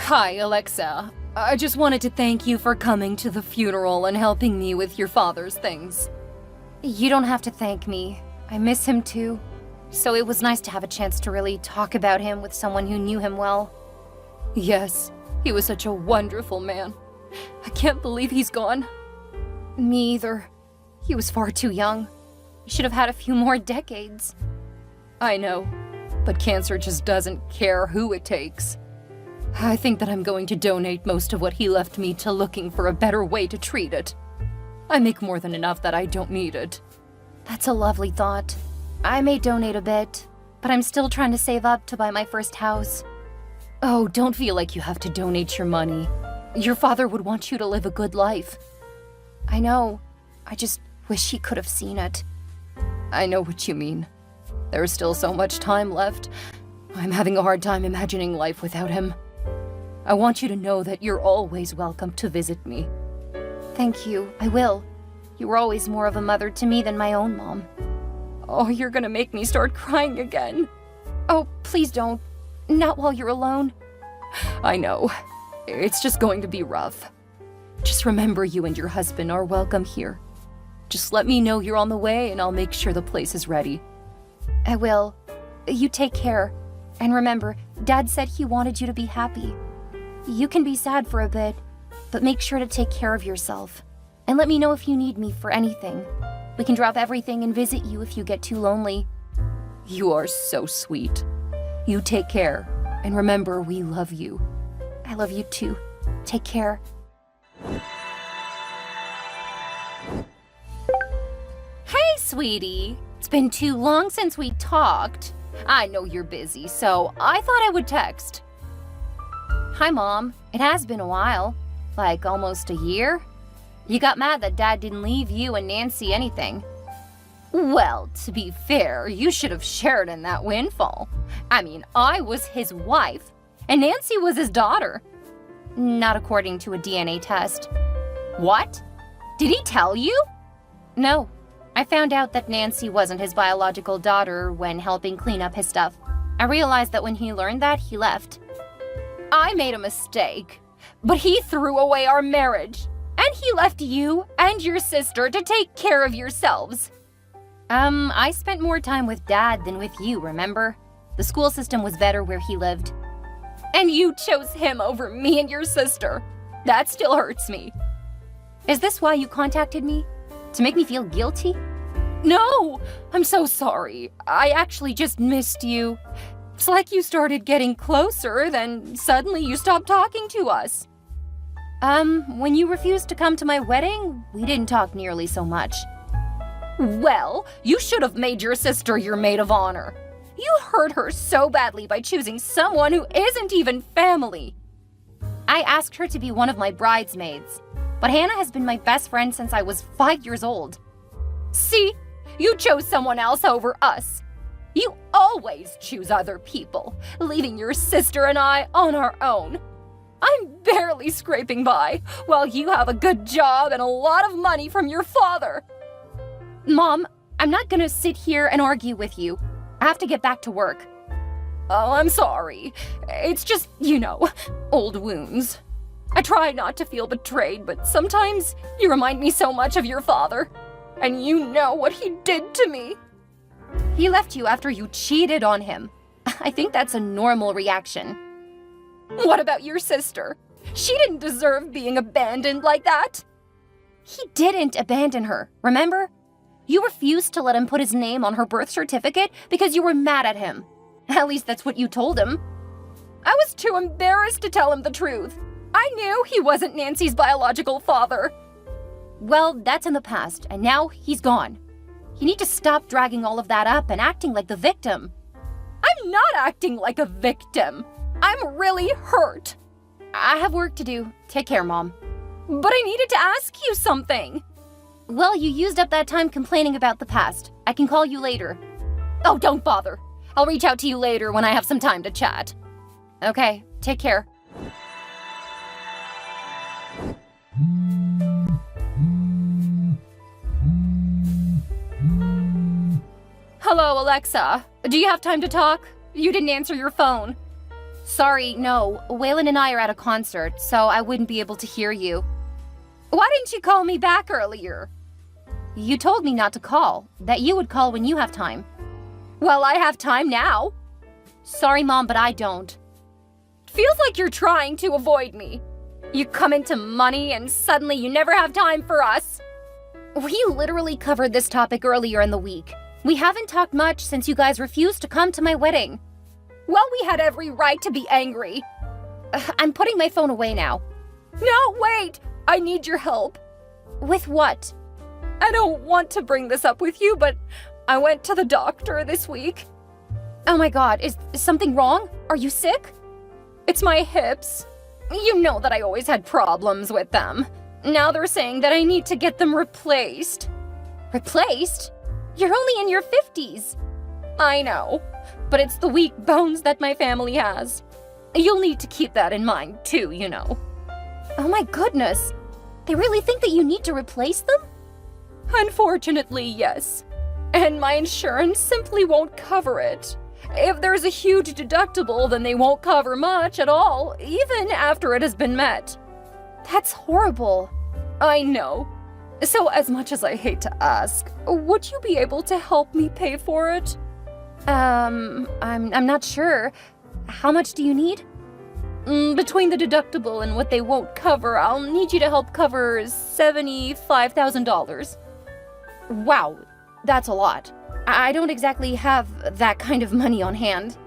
Hi, Alexa. I just wanted to thank you for coming to the funeral and helping me with your father's things. You don't have to thank me. I miss him too. So it was nice to have a chance to really talk about him with someone who knew him well. Yes, he was such a wonderful man. I can't believe he's gone. Me either. He was far too young. He should have had a few more decades. I know, but cancer just doesn't care who it takes. I think that I'm going to donate most of what he left me to looking for a better way to treat it. I make more than enough that I don't need it. That's a lovely thought. I may donate a bit, but I'm still trying to save up to buy my first house. Oh, don't feel like you have to donate your money. Your father would want you to live a good life. I know. I just wish he could have seen it. I know what you mean. There's still so much time left. I'm having a hard time imagining life without him. I want you to know that you're always welcome to visit me. Thank you, I will. You were always more of a mother to me than my own mom. Oh, you're gonna make me start crying again. Oh, please don't. Not while you're alone. I know. It's just going to be rough. Just remember you and your husband are welcome here. Just let me know you're on the way and I'll make sure the place is ready. I will. You take care. And remember, Dad said he wanted you to be happy. You can be sad for a bit, but make sure to take care of yourself. And let me know if you need me for anything. We can drop everything and visit you if you get too lonely. You are so sweet. You take care. And remember, we love you. I love you too. Take care. Hey, sweetie. It's been too long since we talked. I know you're busy, so I thought I would text. Hi, Mom. It has been a while. Like almost a year. You got mad that Dad didn't leave you and Nancy anything. Well, to be fair, you should have shared in that windfall. I mean, I was his wife, and Nancy was his daughter. Not according to a DNA test. What? Did he tell you? No. I found out that Nancy wasn't his biological daughter when helping clean up his stuff. I realized that when he learned that, he left. I made a mistake, but he threw away our marriage, and he left you and your sister to take care of yourselves. I spent more time with Dad than with you, remember? The school system was better where he lived. And you chose him over me and your sister. That still hurts me. Is this why you contacted me? To make me feel guilty? No! I'm so sorry. I actually just missed you. It's like you started getting closer, then suddenly you stopped talking to us. When you refused to come to my wedding, we didn't talk nearly so much. Well, you should have made your sister your maid of honor. You hurt her so badly by choosing someone who isn't even family. I asked her to be one of my bridesmaids, but Hannah has been my best friend since I was 5 years old. See? You chose someone else over us. You always choose other people, leaving your sister and I on our own. I'm barely scraping by, while you have a good job and a lot of money from your father. Mom, I'm not gonna sit here and argue with you. I have to get back to work. Oh, I'm sorry. It's just, old wounds. I try not to feel betrayed, but sometimes you remind me so much of your father. And you know what he did to me. He left you after you cheated on him. I think that's a normal reaction. What about your sister? She didn't deserve being abandoned like that. He didn't abandon her, remember? You refused to let him put his name on her birth certificate because you were mad at him. At least that's what you told him. I was too embarrassed to tell him the truth. I knew he wasn't Nancy's biological father. Well, that's in the past, and now he's gone. You need to stop dragging all of that up and acting like the victim. I'm not acting like a victim. I'm really hurt. I have work to do. Take care, Mom. But I needed to ask you something. Well, you used up that time complaining about the past. I can call you later. Oh, don't bother. I'll reach out to you later when I have some time to chat. Okay, take care. Hello, Alexa. Do you have time to talk? You didn't answer your phone. Sorry, no. Waylon and I are at a concert, so I wouldn't be able to hear you. Why didn't you call me back earlier? You told me not to call, that you would call when you have time. Well, I have time now. Sorry, Mom, but I don't. Feels like you're trying to avoid me. You come into money and suddenly you never have time for us. We literally covered this topic earlier in the week. We haven't talked much since you guys refused to come to my wedding. Well, we had every right to be angry. I'm putting my phone away now. No, wait! I need your help. With what? I don't want to bring this up with you, but I went to the doctor this week. Oh my god, is something wrong? Are you sick? It's my hips. You know that I always had problems with them. Now they're saying that I need to get them replaced. Replaced? You're only in your 50s. I know, but it's the weak bones that my family has. You'll need to keep that in mind too, you know. Oh my goodness. They really think that you need to replace them? Unfortunately, yes. And my insurance simply won't cover it. If there's a huge deductible, then they won't cover much at all, even after it has been met. That's horrible. I know. So as much as I hate to ask, would you be able to help me pay for it? I'm not sure. How much do you need? Between the deductible and what they won't cover, I'll need you to help cover $75,000. Wow, that's a lot. I don't exactly have that kind of money on hand.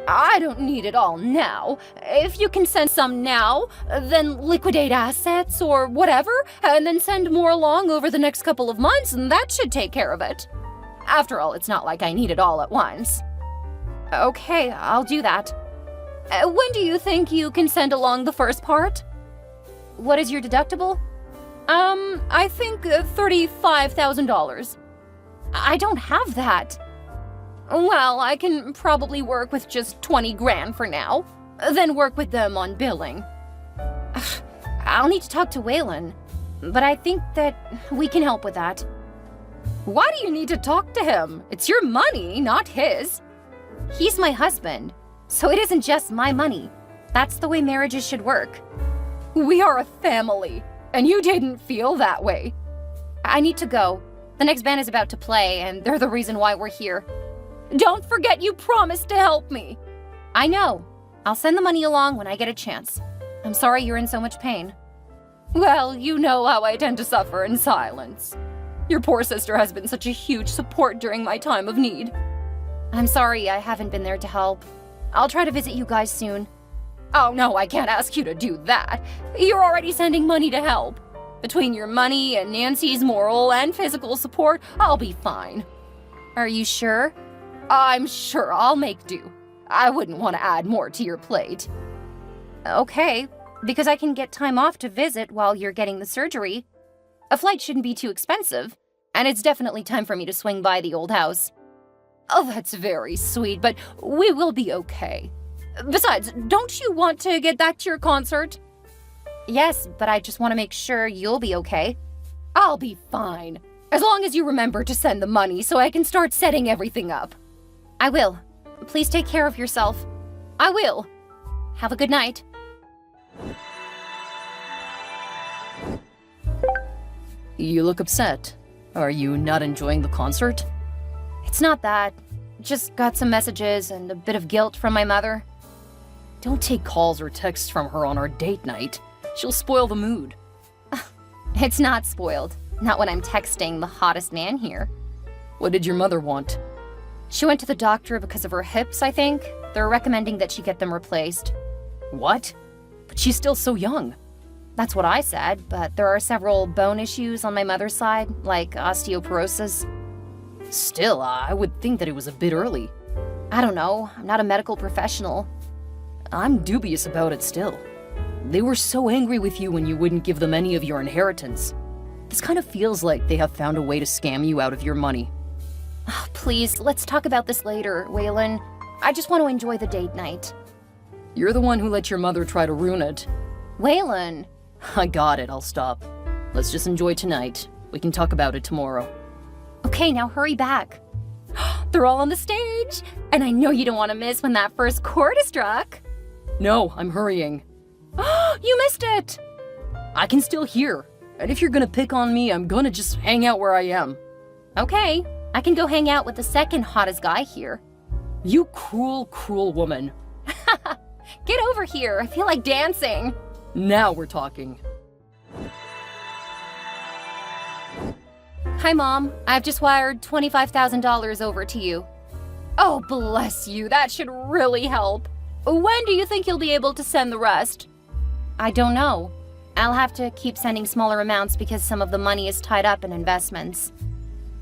I don't need it all now. If you can send some now, then liquidate assets or whatever, and then send more along over the next couple of months, and that should take care of it. After all, it's not like I need it all at once. Okay, I'll do that. When do you think you can send along the first part? What is your deductible? I think $35,000. I don't have that. Well, I can probably work with just 20 grand for now, then work with them on billing. I'll need to talk to Waylon, but I think that we can help with that. Why do you need to talk to him? It's your money, not his. He's my husband, so it isn't just my money. That's the way marriages should work. We are a family, and you didn't feel that way. I need to go. The next band is about to play, and they're the reason why we're here. Don't forget you promised to help me. I know. I'll send the money along when I get a chance. I'm sorry you're in so much pain. Well, you know how I tend to suffer in silence. Your poor sister has been such a huge support during my time of need. I'm sorry I haven't been there to help. I'll try to visit you guys soon. Oh no, I can't ask you to do that. You're already sending money to help. Between your money and Nancy's moral and physical support, I'll be fine. Are you sure? I'm sure I'll make do. I wouldn't want to add more to your plate. Okay, because I can get time off to visit while you're getting the surgery. A flight shouldn't be too expensive, and it's definitely time for me to swing by the old house. Oh, that's very sweet, but we will be okay. Besides, don't you want to get back to your concert? Yes, but I just want to make sure you'll be okay. I'll be fine, as long as you remember to send the money so I can start setting everything up. I will. Please take care of yourself. I will. Have a good night. You look upset. Are you not enjoying the concert? It's not that. Just got some messages and a bit of guilt from my mother. Don't take calls or texts from her on our date night. She'll spoil the mood. It's not spoiled. Not when I'm texting the hottest man here. What did your mother want? She went to the doctor because of her hips, I think. They're recommending that she get them replaced. What? But she's still so young. That's what I said, but there are several bone issues on my mother's side, like osteoporosis. Still, I would think that it was a bit early. I don't know. I'm not a medical professional. I'm dubious about it still. They were so angry with you when you wouldn't give them any of your inheritance. This kind of feels like they have found a way to scam you out of your money. Oh, please, let's talk about this later, Waylon. I just want to enjoy the date night. You're the one who let your mother try to ruin it. Waylon! I got it, I'll stop. Let's just enjoy tonight. We can talk about it tomorrow. Okay, now hurry back. They're all on the stage, and I know you don't want to miss when that first chord is struck. No, I'm hurrying. You missed it! I can still hear. And if you're gonna pick on me, I'm gonna just hang out where I am. Okay, I can go hang out with the second hottest guy here. You cruel, cruel woman. Get over here, I feel like dancing. Now we're talking. Hi, Mom. I've just wired $25,000 over to you. Oh, bless you, that should really help. When do you think you'll be able to send the rest? I don't know. I'll have to keep sending smaller amounts because some of the money is tied up in investments.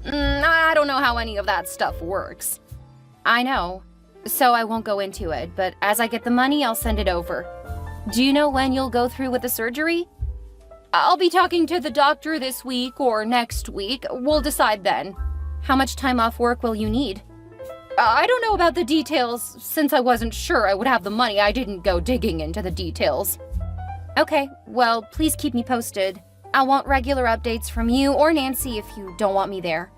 I don't know how any of that stuff works. I know, so I won't go into it, but as I get the money, I'll send it over. Do you know when you'll go through with the surgery? I'll be talking to the doctor this week or next week. We'll decide then. How much time off work will you need? I don't know about the details. Since I wasn't sure I would have the money, I didn't go digging into the details. Okay, well, please keep me posted. I want regular updates from you or Nancy if you don't want me there.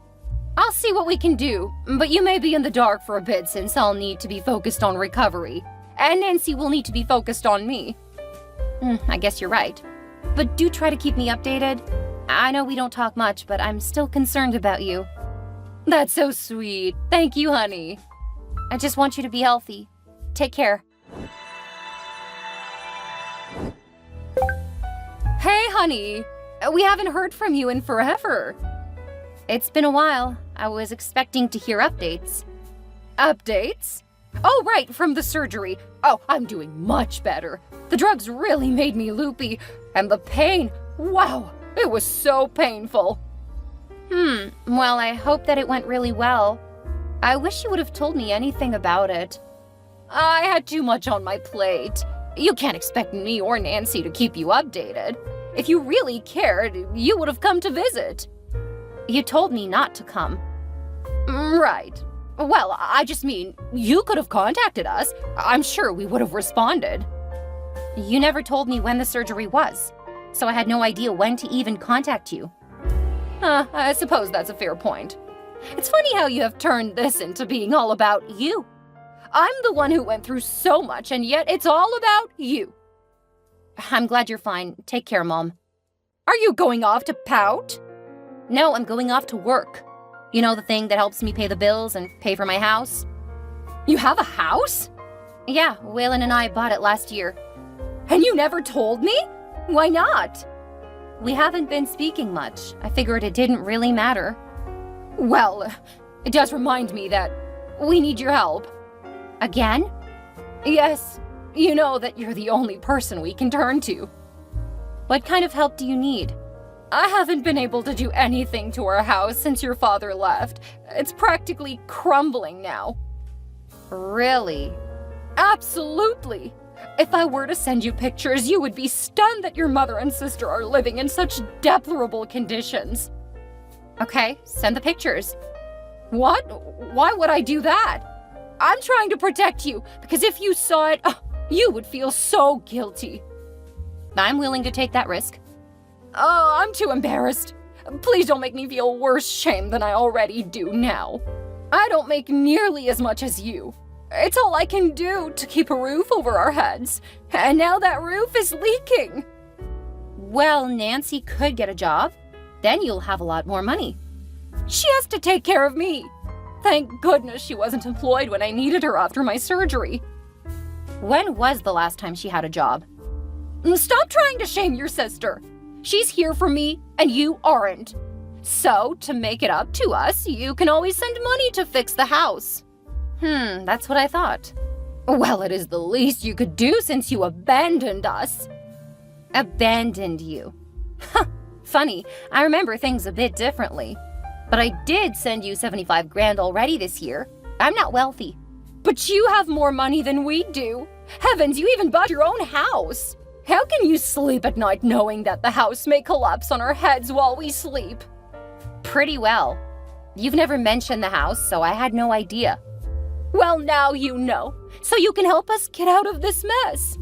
I'll see what we can do, but you may be in the dark for a bit since I'll need to be focused on recovery. And Nancy will need to be focused on me. I guess you're right. But do try to keep me updated. I know we don't talk much, but I'm still concerned about you. That's so sweet. Thank you, honey. I just want you to be healthy. Take care. Hey, honey. We haven't heard from you in forever. It's been a while. I was expecting to hear updates. Updates? Oh, right, from the surgery. Oh, I'm doing much better. The drugs really made me loopy, and the pain, wow, it was so painful. Well, I hope that it went really well. I wish you would have told me anything about it. I had too much on my plate. You can't expect me or Nancy to keep you updated. If you really cared, you would have come to visit. You told me not to come. Right. Well, I just mean, you could have contacted us. I'm sure we would have responded. You never told me when the surgery was, so I had no idea when to even contact you. I suppose that's a fair point. It's funny how you have turned this into being all about you. I'm the one who went through so much, and yet it's all about you. I'm glad you're fine. Take care, Mom. Are you going off to pout? No, I'm going off to work. You know, the thing that helps me pay the bills and pay for my house? You have a house? Yeah, Waylon and I bought it last year. And you never told me? Why not? We haven't been speaking much. I figured it didn't really matter. Well, it does remind me that we need your help. Again? Yes, you know that you're the only person we can turn to. What kind of help do you need? I haven't been able to do anything to our house since your father left. It's practically crumbling now. Really? Absolutely. If I were to send you pictures, you would be stunned that your mother and sister are living in such deplorable conditions. Okay, send the pictures. What? Why would I do that? I'm trying to protect you, because if you saw it, you would feel so guilty. I'm willing to take that risk. Oh, I'm too embarrassed. Please don't make me feel worse shame than I already do now. I don't make nearly as much as you. It's all I can do to keep a roof over our heads, and now that roof is leaking. Well, Nancy could get a job. Then you'll have a lot more money. She has to take care of me. Thank goodness she wasn't employed when I needed her after my surgery. When was the last time she had a job? Stop trying to shame your sister. She's here for me, and you aren't. So, to make it up to us, you can always send money to fix the house. That's what I thought. Well, it is the least you could do since you abandoned us. Abandoned you? Funny, I remember things a bit differently. But I did send you 75 grand already this year. I'm not wealthy. But you have more money than we do. Heavens, you even bought your own house. How can you sleep at night knowing that the house may collapse on our heads while we sleep? Pretty well. You've never mentioned the house, so I had no idea. Well, now you know, so you can help us get out of this mess.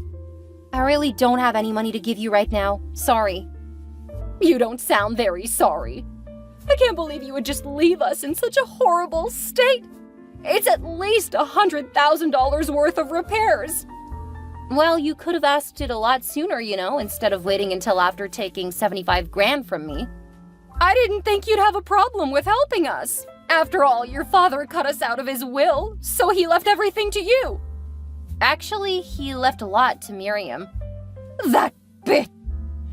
I really don't have any money to give you right now. Sorry. You don't sound very sorry. I can't believe you would just leave us in such a horrible state. It's at least $100,000 worth of repairs. Well, you could have asked it a lot sooner, instead of waiting until after taking 75 grand from me. I didn't think you'd have a problem with helping us. After all, your father cut us out of his will, so he left everything to you. Actually, he left a lot to Miriam. That bitch!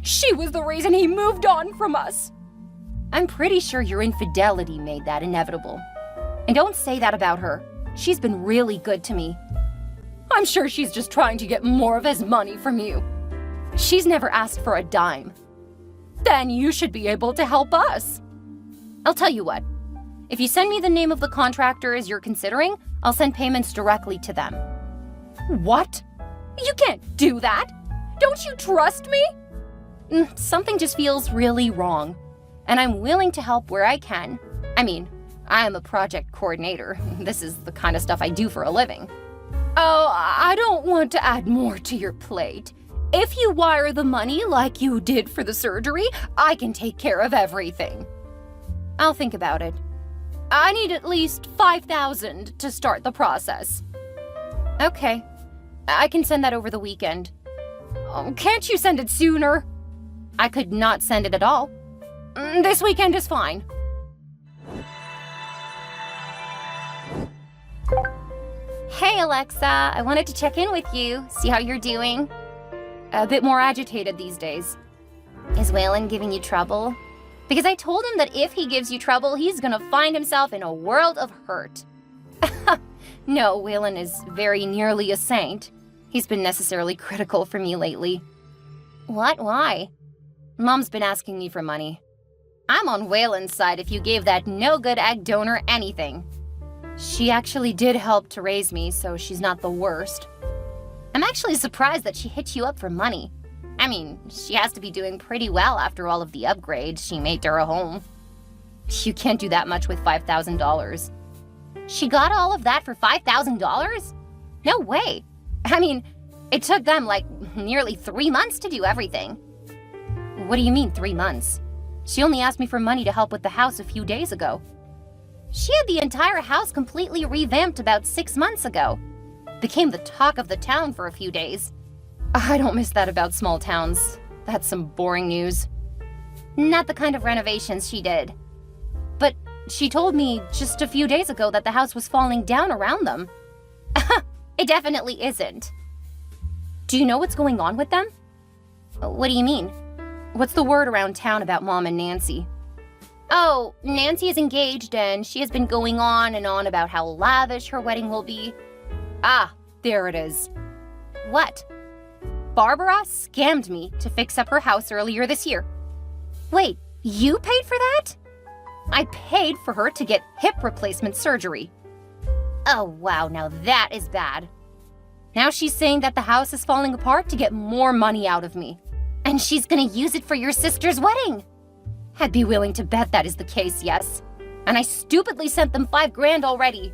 She was the reason he moved on from us. I'm pretty sure your infidelity made that inevitable. And don't say that about her. She's been really good to me. I'm sure she's just trying to get more of his money from you. She's never asked for a dime. Then you should be able to help us. I'll tell you what. If you send me the name of the contractors you're considering, I'll send payments directly to them. What? You can't do that. Don't you trust me? Something just feels really wrong. And I'm willing to help where I can. I mean, I am a project coordinator. This is the kind of stuff I do for a living. Oh, I don't want to add more to your plate. If you wire the money like you did for the surgery, I can take care of everything. I'll think about it. I need at least $5,000 to start the process. Okay. I can send that over the weekend. Oh, can't you send it sooner? I could not send it at all. This weekend is fine. Hey, Alexa. I wanted to check in with you, see how you're doing. A bit more agitated these days. Is Waylon giving you trouble? Because I told him that if he gives you trouble, he's gonna find himself in a world of hurt. No, Waylon is very nearly a saint. He's been necessarily critical for me lately. What? Why? Mom's been asking me for money. I'm on Waylon's side if you gave that no-good egg donor anything. She actually did help to raise me, so she's not the worst. I'm actually surprised that she hit you up for money. I mean, she has to be doing pretty well after all of the upgrades she made to her home. You can't do that much with $5,000. She got all of that for $5,000? No way. I mean, it took them like nearly 3 months to do everything. What do you mean 3 months? She only asked me for money to help with the house a few days ago. She had the entire house completely revamped about 6 months ago. Became the talk of the town for a few days. I don't miss that about small towns. That's some boring news. Not the kind of renovations she did. But she told me just a few days ago that the house was falling down around them. It definitely isn't. Do you know what's going on with them? What do you mean? What's the word around town about Mom and Nancy? Oh, Nancy is engaged and she has been going on and on about how lavish her wedding will be. Ah, there it is. What? Barbara scammed me to fix up her house earlier this year. Wait, you paid for that? I paid for her to get hip replacement surgery. Oh wow, now that is bad. Now she's saying that the house is falling apart to get more money out of me. And she's gonna use it for your sister's wedding. I'd be willing to bet that is the case, yes. And I stupidly sent them 5 grand already.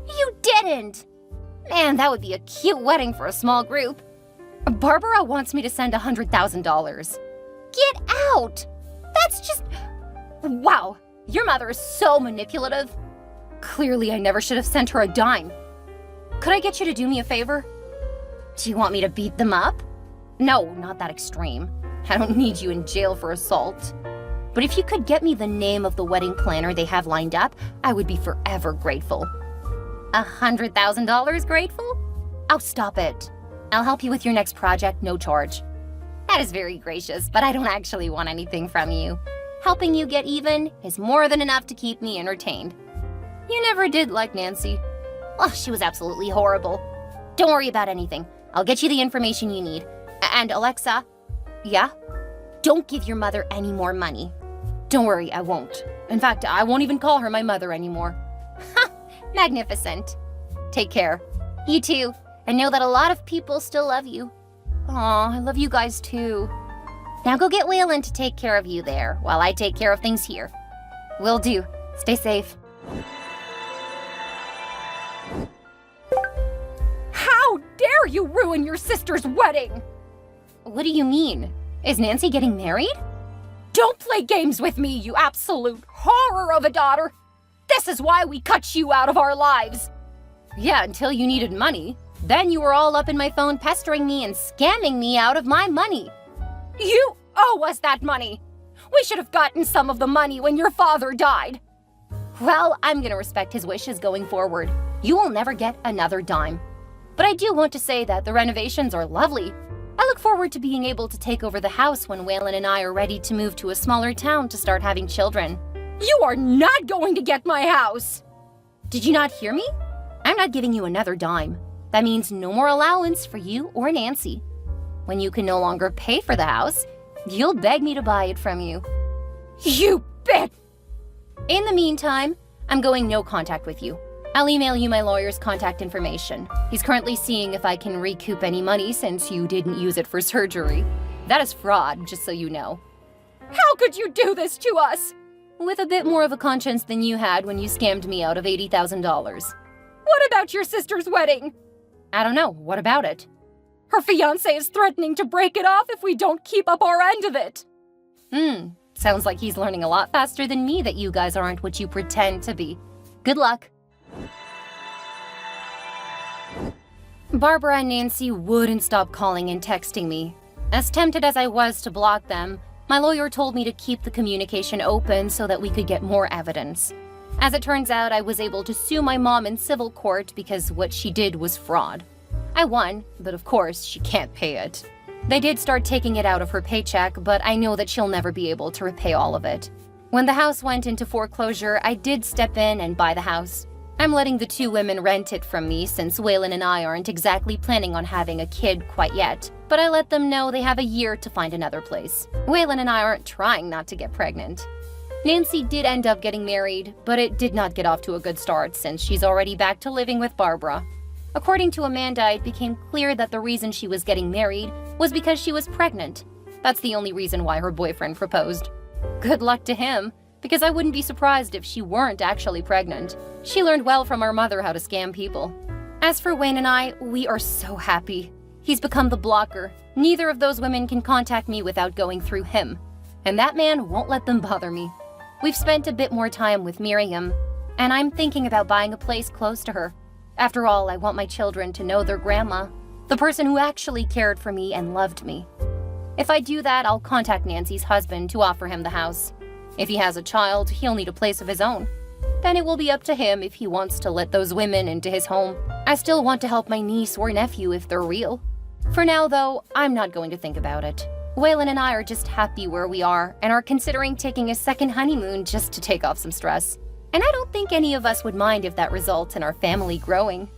You didn't! Man, that would be a cute wedding for a small group. Barbara wants me to send $100,000. Get out! That's just... Wow, your mother is so manipulative. Clearly, I never should have sent her a dime. Could I get you to do me a favor? Do you want me to beat them up? No, not that extreme. I don't need you in jail for assault. But if you could get me the name of the wedding planner they have lined up, I would be forever grateful. $100,000 grateful? Oh, stop it. I'll help you with your next project, no charge. That is very gracious, but I don't actually want anything from you. Helping you get even is more than enough to keep me entertained. You never did like Nancy. Oh, she was absolutely horrible. Don't worry about anything. I'll get you the information you need. And Alexa? Yeah? Don't give your mother any more money. Don't worry, I won't. In fact, I won't even call her my mother anymore. Ha! Magnificent. Take care. You too. And know that a lot of people still love you. Aw, I love you guys too. Now go get Waylon to take care of you there, while I take care of things here. Will do. Stay safe. How dare you ruin your sister's wedding? What do you mean? Is Nancy getting married? Don't play games with me, you absolute horror of a daughter! This is why we cut you out of our lives! Yeah, until you needed money. Then you were all up in my phone pestering me and scamming me out of my money. You owe us that money! We should have gotten some of the money when your father died. Well, I'm gonna respect his wishes going forward. You will never get another dime. But I do want to say that the renovations are lovely. I look forward to being able to take over the house when Waylon and I are ready to move to a smaller town to start having children. You are not going to get my house! Did you not hear me? I'm not giving you another dime. That means no more allowance for you or Nancy. When you can no longer pay for the house, you'll beg me to buy it from you. You bet! In the meantime, I'm going no contact with you. I'll email you my lawyer's contact information. He's currently seeing if I can recoup any money since you didn't use it for surgery. That is fraud, just so you know. How could you do this to us? With a bit more of a conscience than you had when you scammed me out of $80,000. What about your sister's wedding? I don't know. What about it? Her fiancé is threatening to break it off if we don't keep up our end of it. Sounds like he's learning a lot faster than me that you guys aren't what you pretend to be. Good luck. Barbara and Nancy wouldn't stop calling and texting me. As tempted as I was to block them, my lawyer told me to keep the communication open so that we could get more evidence. As it turns out, I was able to sue my mom in civil court because what she did was fraud. I won, but of course, she can't pay it. They did start taking it out of her paycheck, but I know that she'll never be able to repay all of it. When the house went into foreclosure, I did step in and buy the house. I'm letting the two women rent it from me since Waylon and I aren't exactly planning on having a kid quite yet, but I let them know they have a year to find another place. Waylon and I aren't trying not to get pregnant. Nancy did end up getting married, but it did not get off to a good start since she's already back to living with Barbara. According to Amanda, it became clear that the reason she was getting married was because she was pregnant. That's the only reason why her boyfriend proposed. Good luck to him, because I wouldn't be surprised if she weren't actually pregnant. She learned well from our mother how to scam people. As for Wayne and I, we are so happy. He's become the blocker. Neither of those women can contact me without going through him. And that man won't let them bother me. We've spent a bit more time with Miriam, and I'm thinking about buying a place close to her. After all, I want my children to know their grandma, the person who actually cared for me and loved me. If I do that, I'll contact Nancy's husband to offer him the house. If he has a child, he'll need a place of his own. Then it will be up to him if he wants to let those women into his home. I still want to help my niece or nephew if they're real. For now, though, I'm not going to think about it. Waylon and I are just happy where we are and are considering taking a second honeymoon just to take off some stress. And I don't think any of us would mind if that results in our family growing.